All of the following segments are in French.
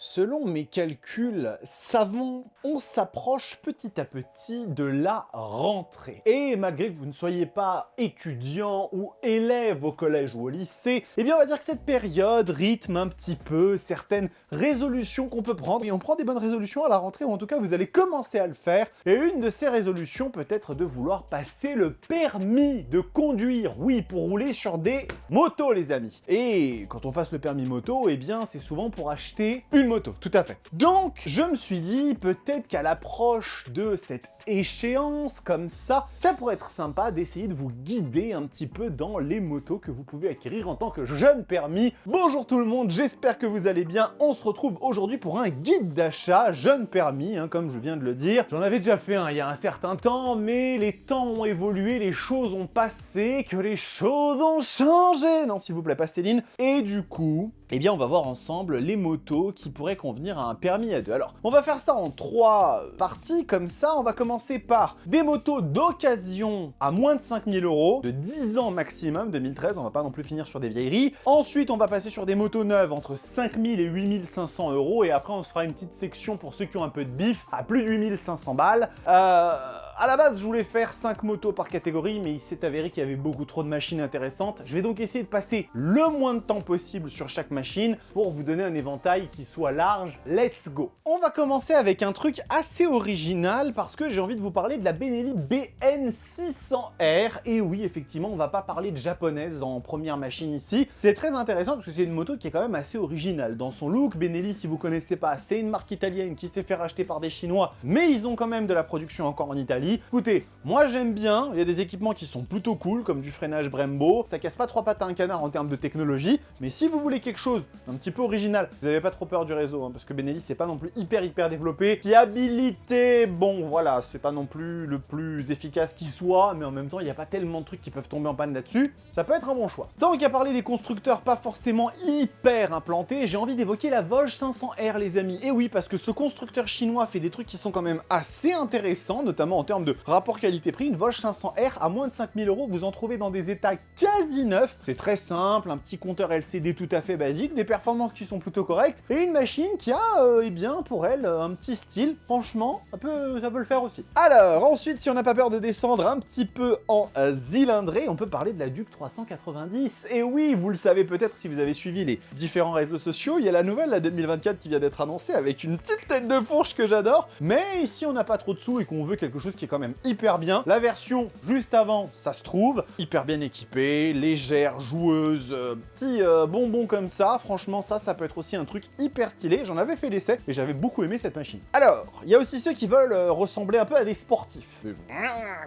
Selon mes calculs savants, on s'approche petit à petit de la rentrée. Et malgré que vous ne soyez pas étudiant ou élève au collège ou au lycée, eh bien on va dire que cette période rythme un petit peu certaines résolutions qu'on peut prendre. Et on prend des bonnes résolutions à la rentrée, ou en tout cas vous allez commencer à le faire. Et une de ces résolutions peut être de vouloir passer le permis de conduire. Oui, pour rouler sur des motos les amis. Et quand on passe le permis moto, eh bien c'est souvent pour acheter une moto, tout à fait. Donc, je me suis dit, peut-être qu'à l'approche de cette échéance comme ça pourrait être sympa d'essayer de vous guider un petit peu dans les motos que vous pouvez acquérir en tant que jeune permis. Bonjour tout le monde, j'espère que vous allez bien. On se retrouve aujourd'hui pour un guide d'achat jeune permis, comme je viens de le dire. J'en avais déjà fait un il y a un certain temps, mais les temps ont évolué, les choses ont passé, que les choses ont changé. Non, s'il vous plaît, pas Céline. Et du coup, eh bien, on va voir ensemble les motos qui pourraient convenir à un permis à deux. Alors, on va faire ça en 3 parties, comme ça. On va commencer par des motos d'occasion à moins de 5000 €, de 10 ans maximum, 2013, on va pas non plus finir sur des vieilleries. Ensuite, on va passer sur des motos neuves entre 5000 et 8500 €, et après, on se fera une petite section pour ceux qui ont un peu de bif, à plus de 8500 balles. À la base, je voulais faire 5 motos par catégorie, mais il s'est avéré qu'il y avait beaucoup trop de machines intéressantes. Je vais donc essayer de passer le moins de temps possible sur chaque machine pour vous donner un éventail qui soit large. Let's go! On va commencer avec un truc assez original parce que j'ai envie de vous parler de la Benelli BN600R. Et oui, effectivement, on va pas parler de japonaise en première machine ici. C'est très intéressant parce que c'est une moto qui est quand même assez originale dans son look. Benelli, si vous connaissez pas, c'est une marque italienne qui s'est fait racheter par des Chinois, mais ils ont quand même de la production encore en Italie. Écoutez, moi j'aime bien, il y a des équipements qui sont plutôt cool, comme du freinage Brembo, ça casse pas 3 pattes à un canard en termes de technologie, mais si vous voulez quelque chose un petit peu original, vous n'avez pas trop peur du réseau, parce que Benelli c'est pas non plus hyper développé. Fiabilité, bon voilà, c'est pas non plus le plus efficace qui soit, mais en même temps il n'y a pas tellement de trucs qui peuvent tomber en panne là-dessus, ça peut être un bon choix. Tant qu'à parler des constructeurs pas forcément hyper implantés, j'ai envie d'évoquer la Vosges 500R les amis. Et oui, parce que ce constructeur chinois fait des trucs qui sont quand même assez intéressants, notamment en termes de rapport qualité-prix. Une Vosges 500R à moins de 5000 €, vous en trouvez dans des états quasi neufs. C'est très simple, un petit compteur LCD tout à fait basique, des performances qui sont plutôt correctes, et une machine qui a, eh bien, pour elle, un petit style. Franchement, ça peut le faire aussi. Alors, ensuite, si on n'a pas peur de descendre un petit peu en cylindrée, on peut parler de la Duke 390. Et oui, vous le savez peut-être si vous avez suivi les différents réseaux sociaux, il y a la nouvelle, la 2024, qui vient d'être annoncée avec une petite tête de fourche que j'adore. Mais si on n'a pas trop de sous et qu'on veut quelque chose qui est quand même hyper bien, la version juste avant, ça se trouve, hyper bien équipée, légère, joueuse, petit bonbon comme ça, franchement ça peut être aussi un truc hyper stylé. J'en avais fait l'essai et j'avais beaucoup aimé cette machine. Alors, il y a aussi ceux qui veulent ressembler un peu à des sportifs.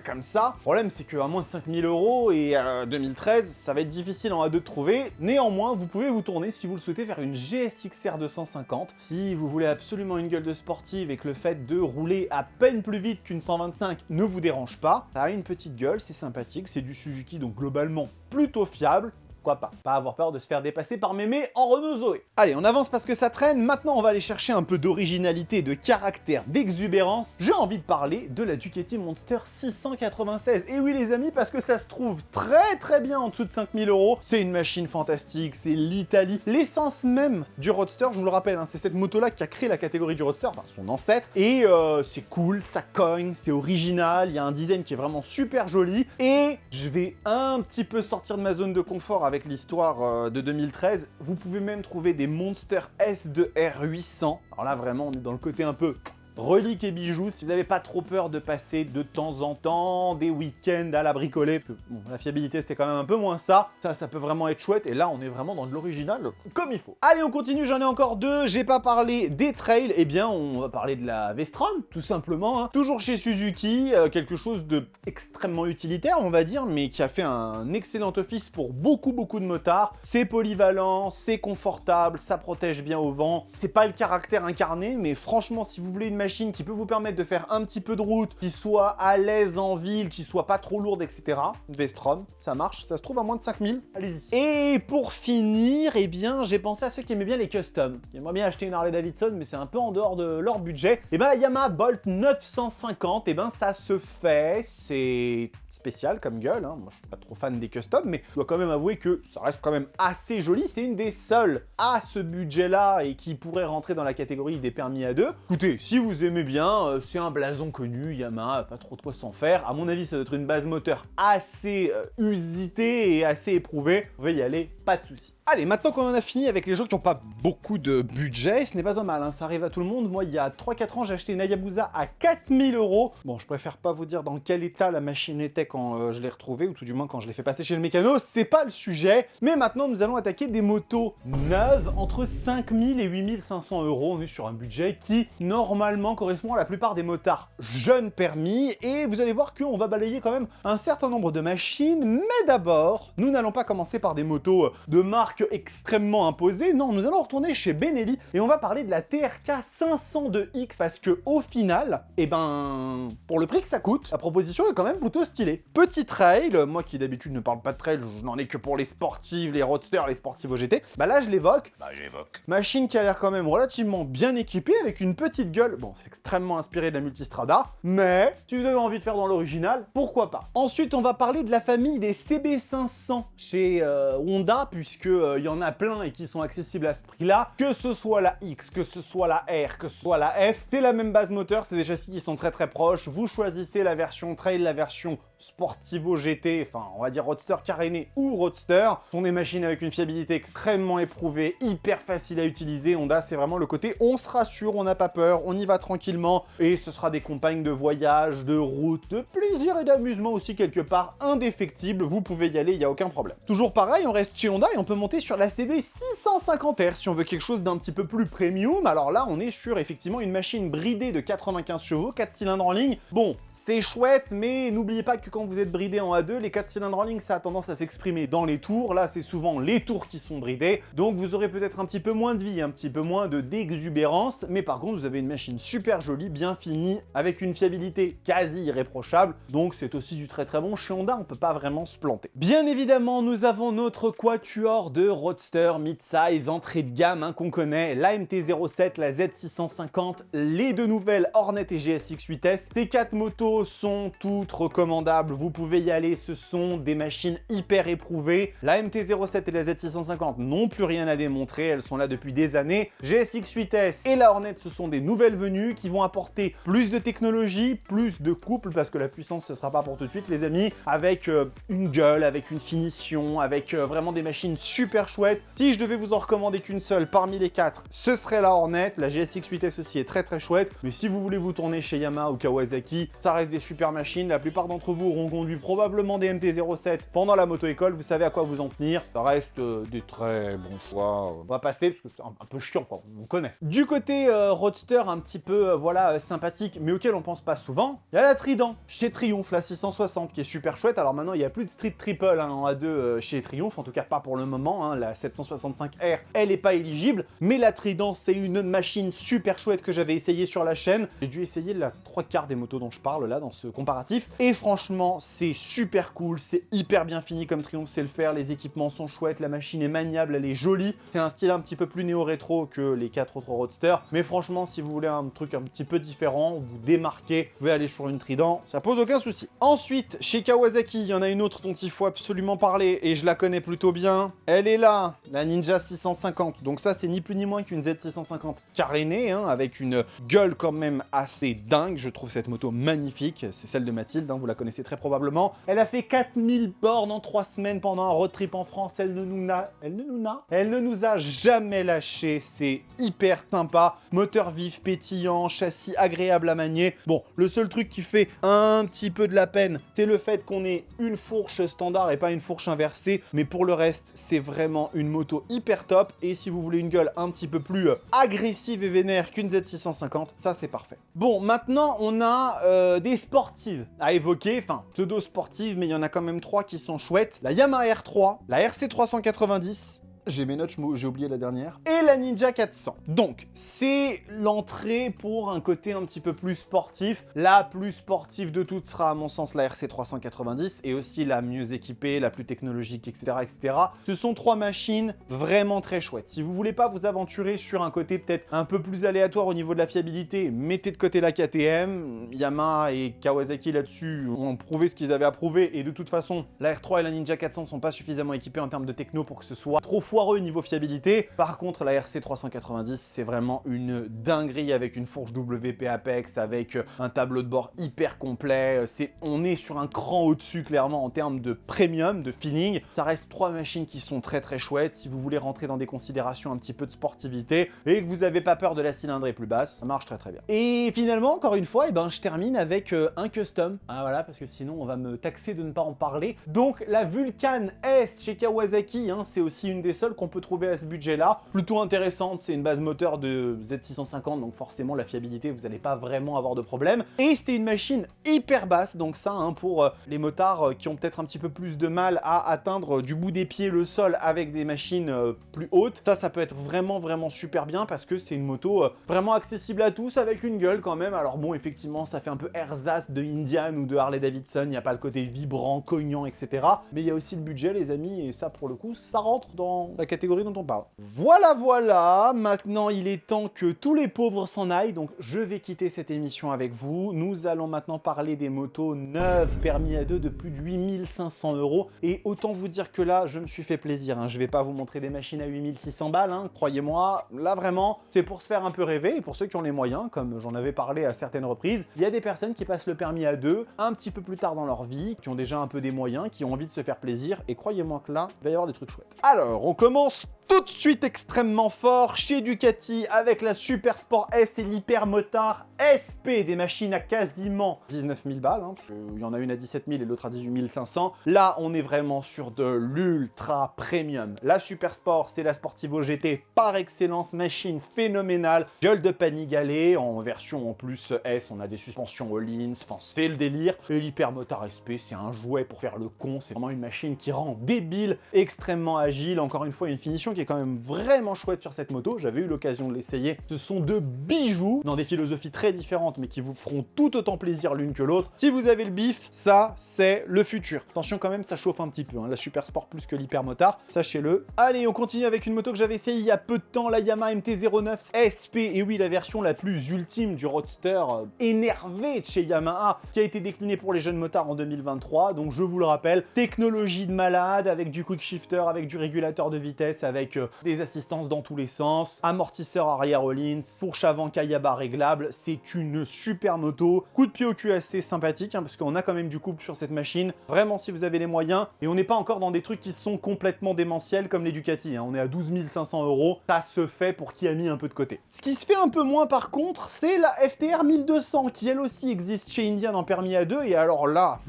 Comme ça. Le problème c'est qu'à moins de 5000 € et 2013, ça va être difficile en A2 de trouver. Néanmoins, vous pouvez vous tourner si vous le souhaitez vers une GSX-R 250. Si vous voulez absolument une gueule de sportive et que le fait de rouler à peine plus vite qu'une 125 ne vous dérange pas, ça a une petite gueule, c'est sympathique, c'est du Suzuki donc globalement plutôt fiable. Pourquoi pas avoir peur de se faire dépasser par mémé en Renault Zoé. Allez, on avance parce que ça traîne. Maintenant, on va aller chercher un peu d'originalité, de caractère, d'exubérance. J'ai envie de parler de la Ducati Monster 696. Et oui, les amis, parce que ça se trouve très bien en dessous de 5000 €. C'est une machine fantastique, c'est l'Italie. L'essence même du Roadster, je vous le rappelle, c'est cette moto-là qui a créé la catégorie du Roadster, enfin son ancêtre. Et c'est cool, ça cogne, c'est original, il y a un design qui est vraiment super joli. Et je vais un petit peu sortir de ma zone de confort avec l'histoire de 2013, vous pouvez même trouver des Monster S2R 800. Alors là, vraiment, on est dans le côté un peu reliques et bijoux, si vous n'avez pas trop peur de passer de temps en temps des week-ends à la bricolée, bon, la fiabilité c'était quand même un peu moins ça peut vraiment être chouette, et là on est vraiment dans de l'original comme il faut. Allez, on continue, j'en ai encore deux, j'ai pas parlé des trails, eh bien on va parler de la V-Strom, tout simplement, toujours chez Suzuki, quelque chose de extrêmement utilitaire on va dire, mais qui a fait un excellent office pour beaucoup de motards. C'est polyvalent, c'est confortable, ça protège bien au vent, c'est pas le caractère incarné, mais franchement si vous voulez une machine qui peut vous permettre de faire un petit peu de route, qui soit à l'aise en ville, qui soit pas trop lourde, etc. Vestrom, ça marche, ça se trouve à moins de 5000, allez-y. Et pour finir, eh bien, j'ai pensé à ceux qui aimaient bien les customs, qui aimeraient bien acheter une Harley Davidson, mais c'est un peu en dehors de leur budget. Et ben la Yamaha Bolt 950, et ben ça se fait, c'est spécial comme gueule, hein. Moi je suis pas trop fan des customs, mais je dois quand même avouer que ça reste quand même assez joli, c'est une des seules à ce budget-là et qui pourrait rentrer dans la catégorie des permis à deux. Écoutez, si vous aimez bien, c'est un blason connu, Yamaha, pas trop de quoi s'en faire. À mon avis, ça doit être une base moteur assez usitée et assez éprouvée. Vous pouvez y aller, pas de soucis. Allez, maintenant qu'on en a fini avec les jeux qui n'ont pas beaucoup de budget, ce n'est pas un mal, hein, ça arrive à tout le monde. Moi, il y a 3-4 ans, j'ai acheté une Hayabusa à 4000 €. Bon, je préfère pas vous dire dans quel état la machine était quand je l'ai retrouvée, ou tout du moins quand je l'ai fait passer chez le mécano, c'est pas le sujet. Mais maintenant, nous allons attaquer des motos neuves entre 5000 et 8500 €. On est sur un budget qui, normalement, correspond à la plupart des motards jeunes permis. Et vous allez voir qu'on va balayer quand même un certain nombre de machines. Mais d'abord, nous n'allons pas commencer par des motos de marque extrêmement imposée. Non, nous allons retourner chez Benelli et on va parler de la TRK 502X parce que au final, eh ben, pour le prix que ça coûte, la proposition est quand même plutôt stylée. Petit trail, moi qui d'habitude ne parle pas de trail, je n'en ai que pour les sportives, les roadsters, les sportives OGT, bah là je l'évoque. Bah j'évoque. Machine qui a l'air quand même relativement bien équipée avec une petite gueule. Bon, c'est extrêmement inspiré de la Multistrada, mais si vous avez envie de faire dans l'original, pourquoi pas. Ensuite, on va parler de la famille des CB500 chez Honda, puisque il y en a plein et qui sont accessibles à ce prix-là, que ce soit la X, que ce soit la R, que ce soit la F, c'est la même base moteur, c'est des châssis qui sont très proches, vous choisissez la version trail, la version Sportivo GT, enfin on va dire Roadster caréné ou Roadster, ce sont des machines avec une fiabilité extrêmement éprouvée, hyper facile à utiliser. Honda, c'est vraiment le côté on se rassure, on n'a pas peur, on y va tranquillement, et ce sera des compagnes de voyage, de route, de plaisir et d'amusement aussi quelque part, indéfectible, vous pouvez y aller, il n'y a aucun problème. Toujours pareil, on reste chez Honda et on peut monter sur la CB 650R si on veut quelque chose d'un petit peu plus premium. Alors là, on est sur effectivement une machine bridée de 95 chevaux, 4 cylindres en ligne. Bon, c'est chouette, mais n'oubliez pas que quand vous êtes bridé en A2, les 4 cylindres en ligne, ça a tendance à s'exprimer dans les tours. Là, c'est souvent les tours qui sont bridés, donc vous aurez peut-être un petit peu moins de vie, un petit peu moins d'exubérance, mais par contre, vous avez une machine super jolie, bien finie, avec une fiabilité quasi irréprochable, donc c'est aussi du très bon. Chez Honda, on peut pas vraiment se planter. Bien évidemment, nous avons notre quatuor de roadster mid-size, entrée de gamme, hein, qu'on connaît, la MT-07, la Z650, les deux nouvelles Hornet et GSX 8S. Ces 4 motos sont toutes recommandables, vous pouvez y aller, ce sont des machines hyper éprouvées. La MT-07 et la Z650 n'ont plus rien à démontrer, elles sont là depuis des années. GSX 8S et la Hornet, ce sont des nouvelles venues qui vont apporter plus de technologie, plus de couple, parce que la puissance, ce sera pas pour tout de suite, les amis, avec une gueule, avec une finition, avec vraiment des machines super chouettes. Si je devais vous en recommander qu'une seule parmi les 4, ce serait la Hornet. La GSX 8S aussi est très chouette, mais si vous voulez vous tourner chez Yamaha ou Kawasaki, ça reste des super machines. La plupart d'entre vous auront conduit probablement des MT-07 pendant la moto-école, vous savez à quoi vous en tenir. Ça reste des très bons choix. On va passer, parce que c'est un peu chiant, quoi, on connaît. Du côté roadster, un petit peu, voilà, sympathique, mais auquel on pense pas souvent, il y a la Trident, chez Triumph, la 660, qui est super chouette. Alors maintenant, il n'y a plus de Street Triple hein, en A2 chez Triumph, en tout cas pas pour le moment, hein. La 765R, elle est pas éligible, mais la Trident, c'est une machine super chouette que j'avais essayé sur la chaîne. J'ai dû essayer la 3/4 des motos dont je parle là, dans ce comparatif, et franchement, c'est super cool, c'est hyper bien fini comme Triumph sait le faire, les équipements sont chouettes, la machine est maniable, elle est jolie. C'est un style un petit peu plus néo-rétro que les 4 autres roadsters, mais franchement, si vous voulez un truc un petit peu différent, vous démarquez, vous pouvez aller sur une Trident, ça pose aucun souci. Ensuite, chez Kawasaki, il y en a une autre dont il faut absolument parler, et je la connais plutôt bien. Elle est là, la Ninja 650. Donc ça, c'est ni plus ni moins qu'une Z650 carénée, hein, avec une gueule quand même assez dingue. Je trouve cette moto magnifique. C'est celle de Mathilde, hein, vous la connaissez très probablement. Elle a fait 4000 bornes en 3 semaines pendant un road trip en France. Elle ne nous a jamais lâché. C'est hyper sympa. Moteur vif, pétillant, châssis agréable à manier. Bon, le seul truc qui fait un petit peu de la peine, c'est le fait qu'on ait une fourche standard et pas une fourche inversée. Mais pour le reste, c'est vraiment une moto hyper top. Et si vous voulez une gueule un petit peu plus agressive et vénère qu'une Z650, ça c'est parfait. Bon, maintenant on a des sportives à évoquer, enfin pseudo-sportives, mais il y en a quand même 3 qui sont chouettes. La Yamaha R3, la RC390, J'ai mes notes, j'ai oublié la dernière. Et la Ninja 400. Donc, c'est l'entrée pour un côté un petit peu plus sportif. La plus sportive de toutes sera, à mon sens, la RC 390 et aussi la mieux équipée, la plus technologique, etc., etc. Ce sont trois machines vraiment très chouettes. Si vous voulez pas vous aventurer sur un côté peut-être un peu plus aléatoire au niveau de la fiabilité, mettez de côté la KTM. Yamaha et Kawasaki là-dessus ont prouvé ce qu'ils avaient à prouver et de toute façon, la R3 et la Ninja 400 sont pas suffisamment équipées en termes de techno pour que ce soit trop foireux niveau fiabilité. Par contre, la RC 390, c'est vraiment une dinguerie avec une fourche WP Apex, avec un tableau de bord hyper complet. On est sur un cran au-dessus clairement en termes de premium, de feeling. Ça reste trois machines qui sont très très chouettes. Si vous voulez rentrer dans des considérations un petit peu de sportivité et que vous n'avez pas peur de la cylindrée plus basse, ça marche très très bien. Et finalement, encore une fois, je termine avec un custom. Ah voilà, parce que sinon on va me taxer de ne pas en parler. Donc la Vulcan S chez Kawasaki, c'est aussi une des seules qu'on peut trouver à ce budget-là. Plutôt intéressante, c'est une base moteur de Z650, donc forcément la fiabilité, vous n'allez pas vraiment avoir de problème. Et c'est une machine hyper basse, donc ça, pour les motards qui ont peut-être un petit peu plus de mal à atteindre du bout des pieds le sol avec des machines plus hautes, ça peut être vraiment vraiment super bien parce que c'est une moto vraiment accessible à tous avec une gueule quand même. Alors bon, effectivement, ça fait un peu ersatz de Indian ou de Harley Davidson, il n'y a pas le côté vibrant, cognant, etc. Mais il y a aussi le budget, les amis, et ça, pour le coup, ça rentre dans la catégorie dont on parle. Voilà, voilà, maintenant il est temps que tous les pauvres s'en aillent, donc je vais quitter cette émission avec vous. Nous allons maintenant parler des motos neuves, permis à deux de plus de 8500 €. Et autant vous dire que là, je me suis fait plaisir, je vais pas vous montrer des machines à 8600 balles, croyez-moi, là vraiment, c'est pour se faire un peu rêver, et pour ceux qui ont les moyens, comme j'en avais parlé à certaines reprises, il y a des personnes qui passent le permis à deux un petit peu plus tard dans leur vie, qui ont déjà un peu des moyens, qui ont envie de se faire plaisir, et croyez-moi que là, il va y avoir des trucs chouettes. Alors, on commence tout de suite extrêmement fort chez Ducati avec la Super Sport S et l'Hypermotard SP, des machines à quasiment 19 000 balles, parce qu'il y en a une à 17 000 et l'autre à 18 500. Là, on est vraiment sur de l'ultra premium. La Super Sport, c'est la Sportivo GT par excellence, machine phénoménale, gueule de Panigale, en version en plus S, on a des suspensions all-ins, enfin c'est le délire. Et l'Hypermotard SP, c'est un jouet pour faire le con, c'est vraiment une machine qui rend débile, extrêmement agile, encore une fois une finition qui est quand même vraiment chouette sur cette moto, j'avais eu l'occasion de l'essayer. Ce sont deux bijoux dans des philosophies très différentes mais qui vous feront tout autant plaisir l'une que l'autre. Si vous avez le bif, ça c'est le futur. Attention quand même, ça chauffe un petit peu, la Super Sport plus que l'Hypermotard, sachez-le. Allez, on continue avec une moto que j'avais essayée il y a peu de temps, la Yamaha MT-09 SP, et oui, la version la plus ultime du roadster énervé de chez Yamaha, qui a été déclinée pour les jeunes motards en 2023, donc je vous le rappelle, technologie de malade, avec du quick shifter, avec du régulateur de vitesse, avec des assistances dans tous les sens, amortisseur arrière all-ins, fourche avant Kayaba réglable, c'est une super moto, coup de pied au cul assez sympathique, parce qu'on a quand même du couple sur cette machine, vraiment si vous avez les moyens, et on n'est pas encore dans des trucs qui sont complètement démentiels comme les Ducati, on est à 12 500 €, ça se fait pour qui a mis un peu de côté. Ce qui se fait un peu moins par contre, c'est la FTR 1200, qui elle aussi existe chez Indian en permis à deux, et alors là,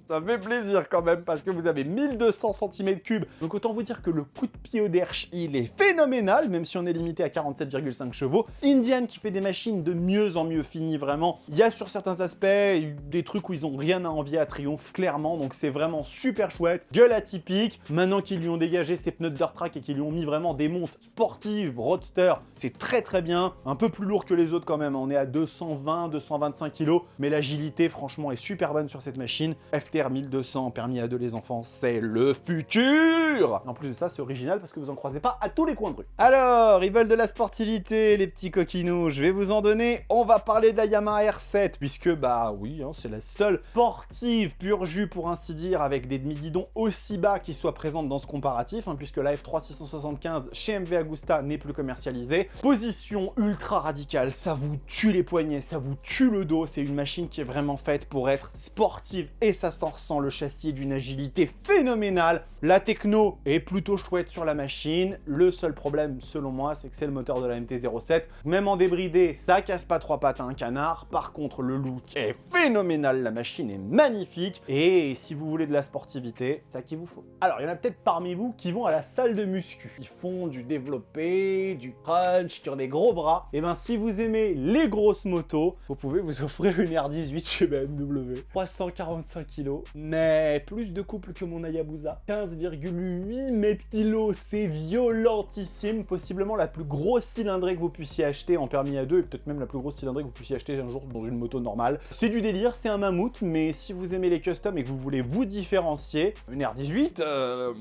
ça fait plaisir quand même, parce que vous avez 1200 cm3, donc autant vous dire que le coup de pied au derche, il est phénoménal, même si on est limité à 47,5 chevaux. Indian qui fait des machines de mieux en mieux finies, vraiment. Il y a sur certains aspects des trucs où ils ont rien à envier à Triumph, clairement, donc c'est vraiment super chouette. Gueule atypique, maintenant qu'ils lui ont dégagé ses pneus de dirt track et qu'ils lui ont mis vraiment des montes sportives, roadster, c'est très très bien. Un peu plus lourd que les autres quand même, on est à 220, 225 kg, mais l'agilité franchement est super bonne sur cette machine. FTR 1200, permis à deux les enfants, c'est le futur. En plus de ça, c'est original parce que vous en croisez pas à tous les coins de rue. Alors, ils veulent de la sportivité, les petits coquinous, je vais vous en donner. On va parler de la Yamaha R7, puisque bah oui, c'est la seule sportive pur jus pour ainsi dire, avec des demi-guidons aussi bas qui soient présentes dans ce comparatif, puisque la F3 675 chez MV Agusta n'est plus commercialisée. Position ultra radicale, ça vous tue les poignets, ça vous tue le dos, c'est une machine qui est vraiment faite pour être sportive et ça s'en ressent, le châssis est d'une agilité phénoménale, la techno est plutôt chouette sur la machine, le seul problème selon moi c'est que c'est le moteur de la MT-07, même en débridé ça casse pas trois pattes à un canard, par contre le look est phénoménal, la machine est magnifique et si vous voulez de la sportivité, c'est ça qu'il vous faut. Alors il y en a peut-être parmi vous qui vont à la salle de muscu, ils font du développé, du crunch, qui ont des gros bras, et ben si vous aimez les grosses motos, vous pouvez vous offrir une R18 chez BMW, 345 kg, mais plus de couple que mon Hayabusa, 15,8 mètres kg, c'est qualité violentissime, possiblement la plus grosse cylindrée que vous puissiez acheter en permis A2 et peut-être même la plus grosse cylindrée que vous puissiez acheter un jour dans une moto normale. C'est du délire, c'est un mammouth, mais si vous aimez les customs et que vous voulez vous différencier, une R18,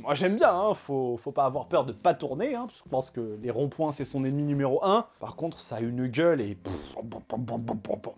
moi j'aime bien, hein, faut pas avoir peur de pas tourner, hein, parce que je pense que les ronds-points c'est son ennemi numéro 1. Par contre, ça a une gueule et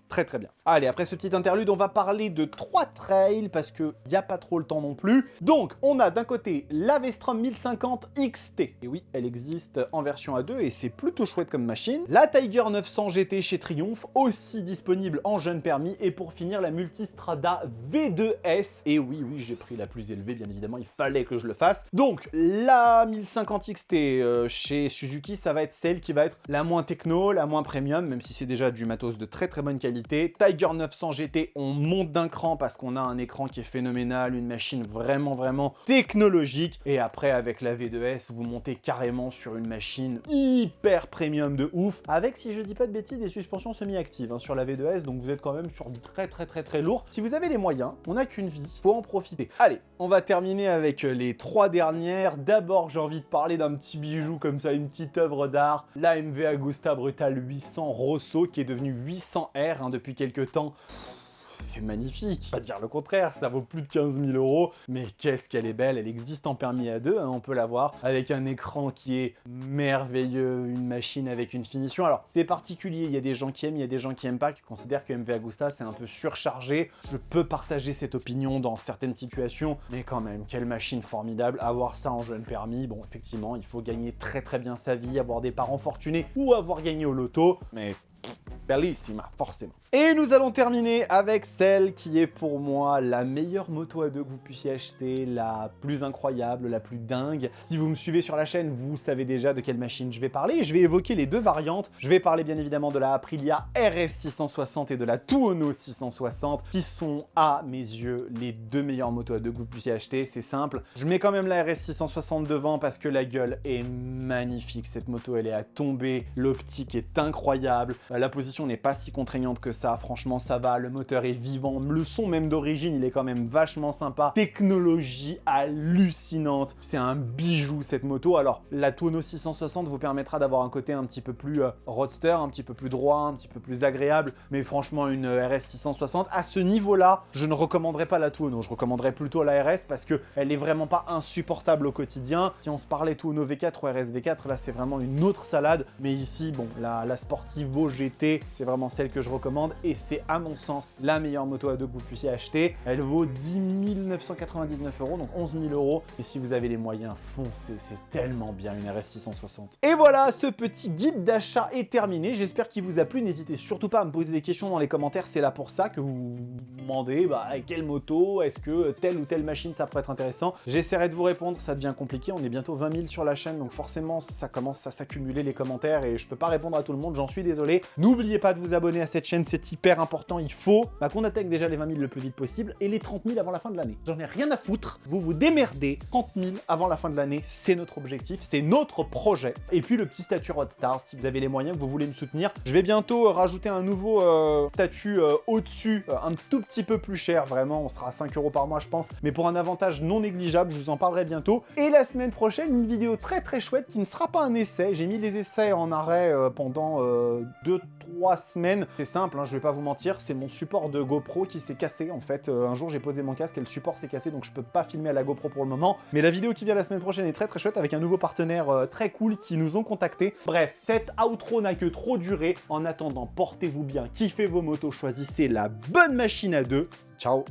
très très bien. Allez, après ce petit interlude, on va parler de 3 trails parce que y a pas trop le temps non plus. Donc, on a d'un côté la V-Strom 1050 XT. Et oui, elle existe en version A2 et c'est plutôt chouette comme machine. La Tiger 900 GT chez Triumph, aussi disponible en jeune permis. Et pour finir, la Multistrada V2S. Et oui, j'ai pris la plus élevée, bien évidemment, il fallait que je le fasse. Donc, la 1050 XT chez Suzuki, ça va être celle qui va être la moins techno, la moins premium, même si c'est déjà du matos de très très bonne qualité. Tiger 900 GT, on monte d'un cran parce qu'on a un écran qui est phénoménal, une machine vraiment technologique. Et après, avec la V2S, vous montez carrément sur une machine hyper premium de ouf, avec, si je dis pas de bêtises, des suspensions semi-actives hein, sur la V2S, donc vous êtes quand même sur du très lourd. Si vous avez les moyens, on n'a qu'une vie, faut en profiter. Allez, on va terminer avec les 3 dernières. D'abord, j'ai envie de parler d'un petit bijou comme ça, une petite œuvre d'art, la MV Agusta Brutal 800 Rosso, qui est devenue 800R hein, depuis quelques temps. C'est magnifique, pas dire le contraire, ça vaut plus de 15 000 €, mais qu'est-ce qu'elle est belle, elle existe en permis A2, hein, on peut la voir, avec un écran qui est merveilleux, une machine avec une finition. Alors, c'est particulier, il y a des gens qui aiment, il y a des gens qui aiment pas, qui considèrent que MV Agusta c'est un peu surchargé. Je peux partager cette opinion dans certaines situations, mais quand même, quelle machine formidable, avoir ça en jeune permis, bon, effectivement, il faut gagner très bien sa vie, avoir des parents fortunés ou avoir gagné au loto, mais bellissima, forcément. Et nous allons terminer avec celle qui est pour moi la meilleure moto A2 que vous puissiez acheter, la plus incroyable, la plus dingue. Si vous me suivez sur la chaîne, vous savez déjà de quelle machine je vais parler. Je vais évoquer les 2 variantes. Je vais parler bien évidemment de la Aprilia RS 660 et de la Tuono 660, qui sont à mes yeux les 2 meilleures motos A2 que vous puissiez acheter. C'est simple. Je mets quand même la RS 660 devant parce que la gueule est magnifique. Cette moto, elle est à tomber. L'optique est incroyable. La position n'est pas si contraignante que ça, franchement ça va, le moteur est vivant, le son même d'origine il est quand même vachement sympa, technologie hallucinante, c'est un bijou cette moto. Alors la Tuono 660 vous permettra d'avoir un côté un petit peu plus roadster, un petit peu plus droit, un petit peu plus agréable, mais franchement une RS 660 à ce niveau là, je ne recommanderais pas la Tuono, je recommanderais plutôt la RS parce que elle est vraiment pas insupportable au quotidien. Si on se parlait Tuono V4 ou RS V4, là c'est vraiment une autre salade, mais ici bon, la Sportivo GT c'est vraiment celle que je recommande et c'est à mon sens la meilleure moto A2 que vous puissiez acheter. Elle vaut 10 999 €, donc 11 000 €. Et si vous avez les moyens, foncez, c'est tellement bien une RS 660. Et voilà, ce petit guide d'achat est terminé. J'espère qu'il vous a plu. N'hésitez surtout pas à me poser des questions dans les commentaires. C'est là pour ça que vous demandez quelle moto, est-ce que telle ou telle machine ça pourrait être intéressant. J'essaierai de vous répondre, ça devient compliqué. On est bientôt 20 000 sur la chaîne, donc forcément ça commence à s'accumuler les commentaires et je peux pas répondre à tout le monde, j'en suis désolé. N'oubliez pas de vous abonner à cette chaîne, c'est hyper important. Il faut qu'on atteigne déjà les 20 000 le plus vite possible et les 30 000 avant la fin de l'année. J'en ai rien à foutre, vous vous démerdez. 30 000 avant la fin de l'année, c'est notre objectif, c'est notre projet. Et puis le petit statut Roadstars, si vous avez les moyens, que vous voulez me soutenir. Je vais bientôt rajouter un nouveau statut au-dessus, un tout petit peu plus cher, vraiment, on sera à 5 € par mois je pense, mais pour un avantage non négligeable, je vous en parlerai bientôt. Et la semaine prochaine, une vidéo très chouette qui ne sera pas un essai. J'ai mis les essais en arrêt pendant 2-3 semaines. C'est simple, hein, je vais pas vous mentir, c'est mon support de GoPro qui s'est cassé en fait. Un jour j'ai posé mon casque et le support s'est cassé, donc je peux pas filmer à la GoPro pour le moment. Mais la vidéo qui vient la semaine prochaine est très chouette avec un nouveau partenaire très cool qui nous ont contactés. Bref, cette outro n'a que trop duré. En attendant, portez-vous bien, kiffez vos motos, choisissez la bonne machine à 2. Ciao.